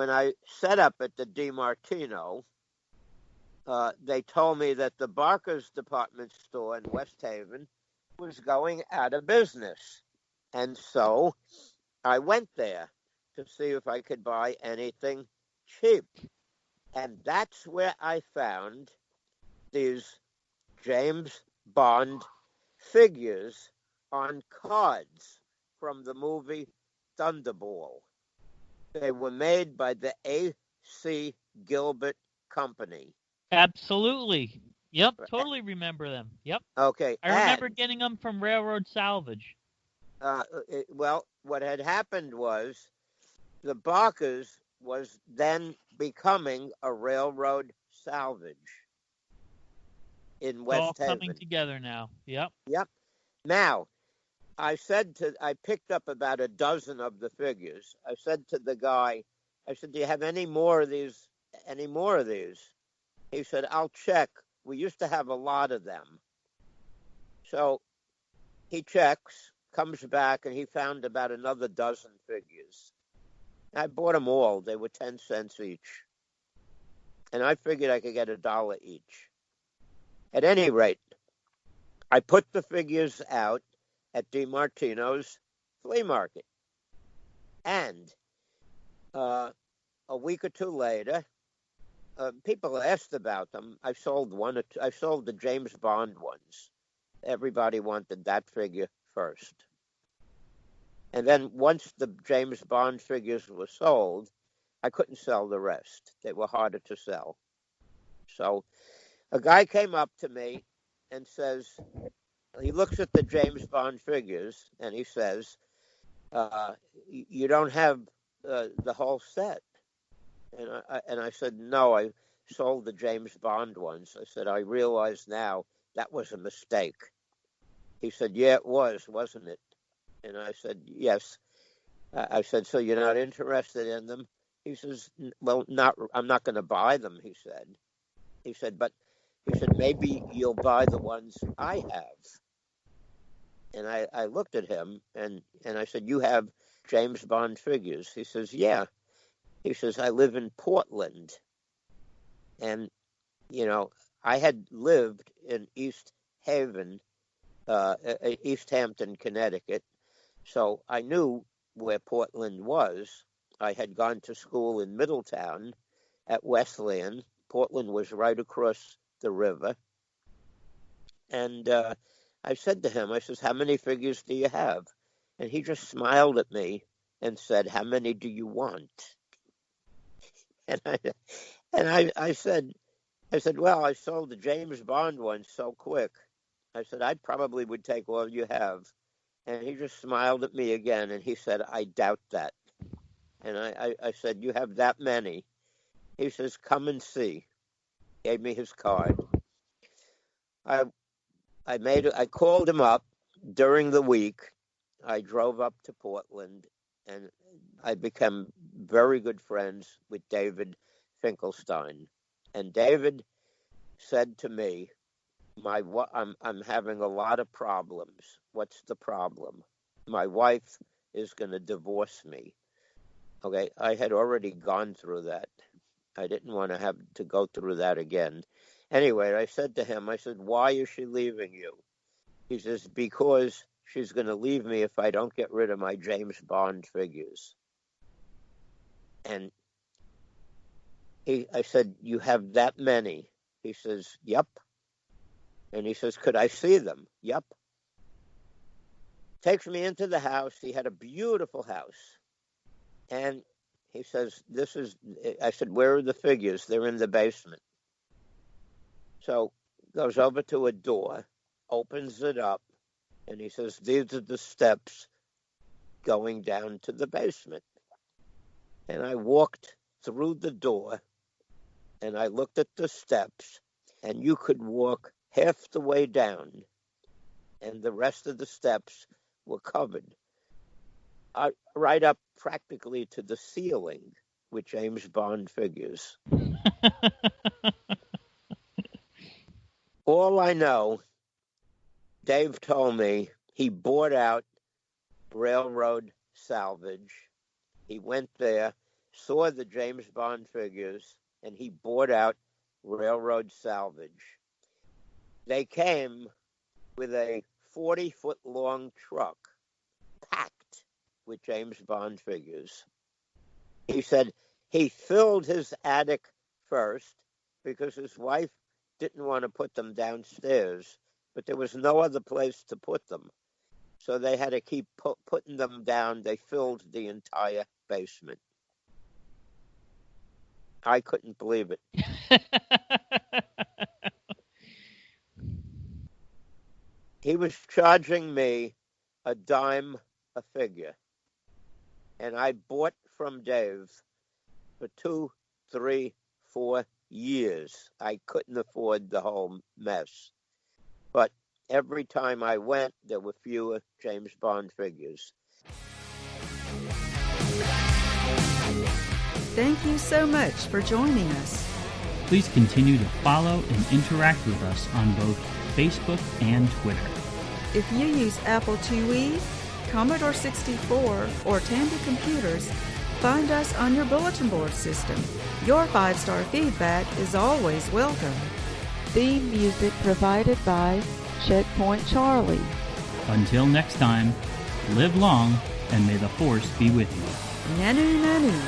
when I set up at the DiMartino, they told me that the Barker's department store in West Haven was going out of business. And so I went there to see if I could buy anything cheap. And that's where I found these James Bond figures on cards from the movie Thunderball. They were made by the A.C. Gilbert Company. Absolutely. Yep, totally remember them. Yep. Okay. I remember getting them from Railroad Salvage. Well, what had happened was the Barkers was then becoming a Railroad Salvage in West Haven. All coming together now. Yep. Yep. Now, I picked up about a dozen of the figures. I said to the guy, I said, do you have any more of these? He said, I'll check. We used to have a lot of them. So he checks, comes back, and he found about another dozen figures. I bought them all. They were 10 cents each. And I figured I could get $1 each. At any rate, I put the figures out at DiMartino's flea market. And a week or two later, people asked about them. I sold the James Bond ones. Everybody wanted that figure first. And then once the James Bond figures were sold, I couldn't sell the rest. They were harder to sell. So a guy came up to me and says, he looks at the James Bond figures and he says, you don't have the whole set. And I said, no, I sold the James Bond ones. I said, I realize now that was a mistake. He said, yeah, it was, wasn't it? And I said, yes. I said, so you're not interested in them? He says, well, I'm not going to buy them, he said. He said, maybe you'll buy the ones I have. And I looked at him and I said, you have James Bond figures? He says, yeah. He says, I live in Portland. And, I had lived in East Hampton, Connecticut. So I knew where Portland was. I had gone to school in Middletown at Wesleyan. Portland was right across the river. And I said to him, I says, how many figures do you have? And he just smiled at me and said, how many do you want? And I said, well, I sold the James Bond one so quick. I said, I probably would take all you have. And he just smiled at me again, and he said, I doubt that. And I said, you have that many? He says, come and see. Gave me his card. I called him up during the week. I drove up to Portland, and I became very good friends with David Finkelstein. And David said to me, I'm having a lot of problems. What's the problem? My wife is going to divorce me. Okay, I had already gone through that. I didn't want to have to go through that again. Anyway, I said to him, I said, why is she leaving you? He says, because she's going to leave me if I don't get rid of my James Bond figures. And I said, you have that many? He says, yep. And he says, could I see them? Yep. Takes me into the house. He had a beautiful house. And he says, I said, where are the figures? They're in the basement. So goes over to a door, opens it up, and he says, these are the steps going down to the basement. And I walked through the door, and I looked at the steps, and you could walk half the way down, and the rest of the steps were covered right up practically to the ceiling with James Bond figures. All I know, Dave told me he bought out Railroad Salvage. He went there, saw the James Bond figures, and he bought out Railroad Salvage. They came with a 40-foot-long truck packed with James Bond figures. He said he filled his attic first because his wife didn't want to put them downstairs, but there was no other place to put them. So they had to keep putting them down. They filled the entire basement. I couldn't believe it. He was charging me $0.10 a figure. And I bought from Dave for 2, 3, 4 years. I couldn't afford the whole mess. But every time I went, there were fewer James Bond figures. Thank you so much for joining us. Please continue to follow and interact with us on both Facebook and Twitter. If you use Apple IIe, Commodore 64, or Tandy computers, find us on your bulletin board system. Your 5-star feedback is always welcome. Theme music provided by Checkpoint Charley. Until next time, live long and may the Force be with you. Nanu Nanu.